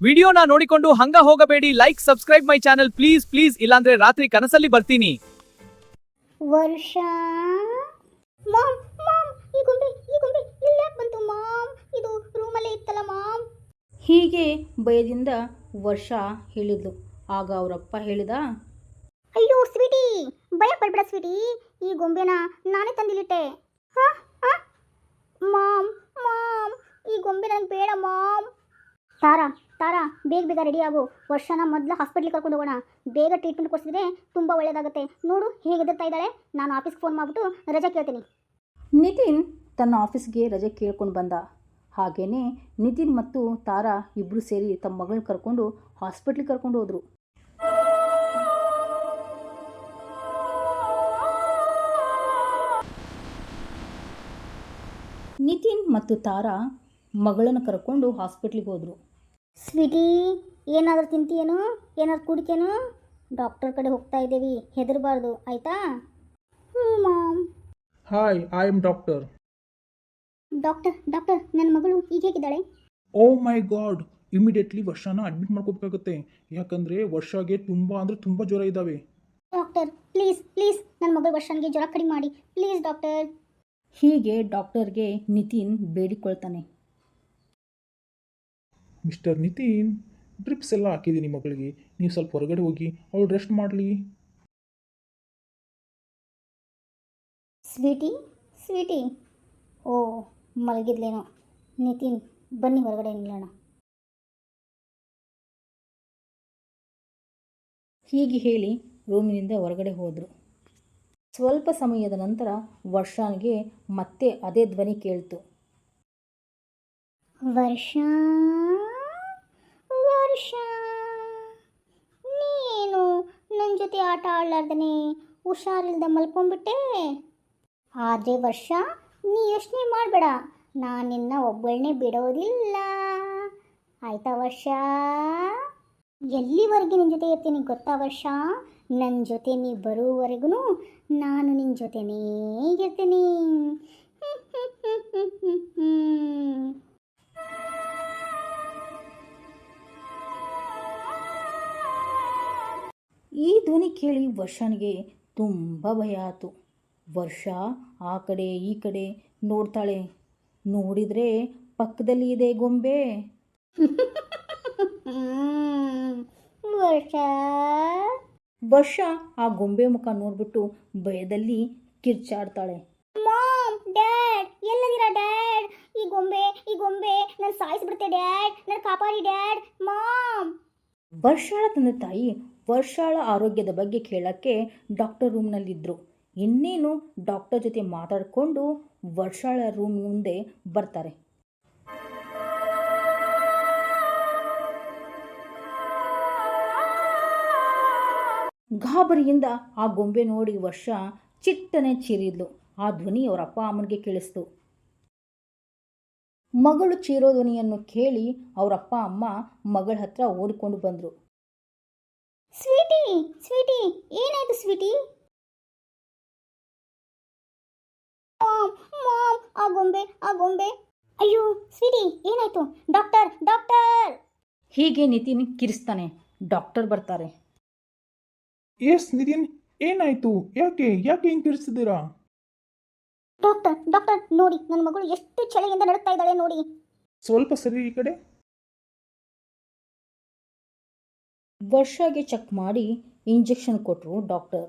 ವಿಡಿಯೋನ ನೋಡಿಕೊಂಡು ಹಂಗ ಹೋಗಬೇಡಿ. Like subscribe my channel please ಇಲ್ಲಾಂದ್ರೆ ರಾತ್ರಿ ಕನಸಲ್ಲಿ ಬರ್ತೀನಿ. ವರ್ಷ ಮಾಮ್ ಮಾಮ್ ಈ ಗೊಂಬೆ ಇಲ್ಲಿ ಯಾಕೆ ಬಂತು ಮಾಮ್? ಇದು ರೂಮಲ್ಲೇ ಇತ್ತಲ್ಲ ಮಾಮ್. ಹೀಗೆ ಭಯದಿಂದ ವರ್ಷ ಹೇಳಿದ್ಲು. ಆಗ ಅವರಪ್ಪ ಹೇಳಿದ, ಅಯ್ಯೋ ಸ್ವೀಟಿ, ಭಯ ಪಡ್ಬೇಡ ಸ್ವೀಟಿ, ಈ ಗೊಂಬೆನ ನಾನೇ ತಂದಿಲ್ಲಿಟ್ಟೆ. ಮಾಮ್ ಮಾಮ್ ಈ ಗೊಂಬೆ ನನಗೆ ಬೇಡ ಮಾಮ್. ತಾರಾ ಬೇಗ ರೆಡಿ ಆಗು. ವರ್ಷನ ಮೊದಲು ಹಾಸ್ಪಿಟ್ಲಿಗೆ ಕರ್ಕೊಂಡು ಹೋಗೋಣ. ಬೇಗ ಟ್ರೀಟ್ಮೆಂಟ್ ಕೊಡಿಸಿದ್ರೆ ತುಂಬ ಒಳ್ಳೆಯದಾಗುತ್ತೆ. ನೋಡು ಹೇಗೆ ಎದುರ್ತಾ ಇದ್ದಾಳೆ. ನಾನು ಆಫೀಸ್ಗೆ ಫೋನ್ ಮಾಡಿಬಿಟ್ಟು ರಜೆ ಕೇಳ್ತೀನಿ. ನಿತಿನ್ ತನ್ನ ಆಫೀಸ್ಗೆ ರಜೆ ಕೇಳ್ಕೊಂಡು ಬಂದ. ಹಾಗೇನೆ ನಿತಿನ್ ಮತ್ತು ತಾರಾ ಇಬ್ಬರು ಸೇರಿ ತಮ್ಮ ಮಗಳನ್ನ ಕರ್ಕೊಂಡು ಹಾಸ್ಪಿಟ್ಲಿಗೆ ಕರ್ಕೊಂಡು ಹೋದರು. ನಿತಿನ್ ಮತ್ತು ತಾರಾ ಮಗಳನ್ನು ಕರ್ಕೊಂಡು ಹಾಸ್ಪಿಟ್ಲಿಗೆ ಹೋದರು. ಸ್ವೀಟಿ, ಏನಾದರೂ ತಿಂತೀಯೇನು? ಏನಾದ್ರು ಕುಡಿತೇನು? ಡಾಕ್ಟರ್ ಕಡೆ ಹೋಗ್ತಾ ಇದ್ದೀವಿ, ಹೆದರಬಾರ್ದು ಆಯಿತಾ? Mom. Hi, I am doctor. Doctor ನನ್ನ ಮಗಳು ಈಗ ಹೇಗಿದ್ದಾಳೆ? ಓ ಮೈ ಗಾಡ್, ಇಮಿಡಿಯೇಟ್ಲಿ ವರ್ಷನ ಅಡ್ಮಿಟ್ ಮಾಡ್ಕೋಬೇಕಾಗುತ್ತೆ. ಯಾಕಂದರೆ ವರ್ಷಗೆ ತುಂಬ ಜ್ವರ ಇದ್ದಾವೆ. ಡಾಕ್ಟರ್ ಪ್ಲೀಸ್ ನನ್ನ ಮಗಳು ವರ್ಷನಿಗೆ ಜ್ವರ ಕಡಿಮೆ ಮಾಡಿ ಪ್ಲೀಸ್ ಡಾಕ್ಟರ್. ಹೀಗೆ ಡಾಕ್ಟರ್ಗೆ ನಿತಿನ್ ಬೇಡಿಕೊಳ್ತಾನೆ. ಮಿಸ್ಟರ್ ನಿತಿನ್, ಡ್ರಿಪ್ಸ್ ಎಲ್ಲ ಹಾಕಿದ್ದೀನಿ ಮಗಳಿಗೆ. ನೀವು ಸ್ವಲ್ಪ ಹೊರಗಡೆ ಹೋಗಿ ಅವಳು ರೆಸ್ಟ್ ಮಾಡಲಿ. ಸ್ವೀಟಿ ಓ ಮಲಗಿದ್ಲೇನೋ. ನಿತಿನ್ ಬನ್ನಿ ಹೊರಗಡೆ ನಿಲ್ಲೋಣ. ಹೀಗೆ ಹೇಳಿ ರೂಮಿನಿಂದ ಹೊರಗಡೆ ಹೋದರು. ಸ್ವಲ್ಪ ಸಮಯದ ನಂತರ ವರ್ಷನಿಗೆ ಮತ್ತೆ ಅದೇ ಧ್ವನಿ ಕೇಳ್ತು. ವರ್ಷ ನೀನು ನನ್ನ ಜೊತೆ ಆಟ ಆಡಲಾರ್ದನೆ ಹುಷಾರಿಲ್ದ ಮಲ್ಕೊಂಡ್ಬಿಟ್ಟೆ. ಆದರೆ ವರ್ಷ, ನೀ ಯೋಚನೆ ಮಾಡಬೇಡ, ನಾನು ನಿನ್ನ ಒಬ್ಬಳನ್ನೇ ಬಿಡೋದಿಲ್ಲ ಆಯ್ತಾ ವರ್ಷ? ಎಲ್ಲಿವರೆಗೆ ನಿನ್ನ ಜೊತೆ ಇರ್ತೀನಿ ಗೊತ್ತಾ ವರ್ಷ? ನನ್ನ ಜೊತೆ ನೀ ಬರೋವರೆಗೂ ನಾನು ನಿನ್ನ ಜೊತೆನೇ ಇರ್ತೀನಿ. ಈ ಧ್ವನಿ ಕೇಳಿ ವರ್ಷನಿಗೆ ತುಂಬ ಭಯ ಆಯಿತು. ವರ್ಷ ಆ ಕಡೆ ಈ ಕಡೆ ನೋಡ್ತಾಳೆ. ನೋಡಿದರೆ ಪಕ್ಕದಲ್ಲಿ ಇದೆ ಗೊಂಬೆ. ವರ್ಷ ಆ ಗೊಂಬೆ ಮುಖ ನೋಡ್ಬಿಟ್ಟು ಭಯದಲ್ಲಿ ಕಿರ್ಚಾಡ್ತಾಳೆ. ಮಾಮ್, ಡ್ಯಾಡ್ ಎಲ್ಲದಿರಾ ಡ್ಯಾಡ್? ಈ ಗೊಂಬೆ ನನ್ನ ಸಾಯಿಸ್ಬಿಡುತ್ತೆ ಡ್ಯಾಡ್, ನನ್ನ ಕಾಪಾಡಿ ಡ್ಯಾಡ್. ಮಾಮ್. ವರ್ಷಾಳ ತಂದೆ ತಾಯಿ ವರ್ಷಾಳ ಆರೋಗ್ಯದ ಬಗ್ಗೆ ಕೇಳಕ್ಕೆ ಡಾಕ್ಟರ್ ರೂಮ್ನಲ್ಲಿದ್ದರು. ಇನ್ನೇನು ಡಾಕ್ಟರ್ ಜೊತೆ ಮಾತಾಡಿಕೊಂಡು ವರ್ಷಾಳ ರೂಮ್ ಮುಂದೆ ಬರ್ತಾರೆ. ಗಾಬರಿಯಿಂದ ಆ ಗೊಂಬೆ ನೋಡಿ ವರ್ಷ ಚಿಟ್ಟನೆ ಚೀರಿದ್ಲು. ಆ ಧ್ವನಿ ಅವರ ಅಪ್ಪ ಅಮ್ಮನಿಗೆ ಕೇಳಿಸ್ತು. ಮಗಳು ಚೀರೋ ಧ್ವನಿಯನ್ನು ಕೇಳಿ ಅವರಪ್ಪ ಅಮ್ಮ ಮಗಳ ಹತ್ರ ಓಡಿಕೊಂಡು ಬಂದರು. ಸ್ವೀಟಿ ಏನಾಯ್ತು ಸ್ವೀಟಿ? ಮಾಮ್ ಆ ಗೊಂಬೆ ಅಯ್ಯೋ ಸ್ವೀಟಿ ಏನಾಯ್ತು? ಡಾಕ್ಟರ್. ಹೀಗೆ ನಿತಿನ್ ಕಿರಿಸ್ತಾನೆ. ಡಾಕ್ಟರ್ ಬರ್ತಾರೆ. ಎಸ್ ನಿತಿನ್, ಏನಾಯಿತು? ಯಾಕೆ ಹಿಂಗೆ ಕಿರಿಸ್ತಿದ್ದೀರಾ? ಡಾಕ್ಟರ್ ನೋಡಿ, ನನ್ನ ಮಗಳು ಎಷ್ಟು ಚಳಿಯಿಂದ ನಡುತ್ತಾ ಇದ್ದಾಳೆ ನೋಡಿ. ಸ್ವಲ್ಪ ಸರಿ ಈ ಕಡೆ. ವರ್ಷಗೆ ಚೆಕ್ ಮಾಡಿ ಇಂಜೆಕ್ಷನ್ ಕೊಟ್ಟರು ಡಾಕ್ಟರ್.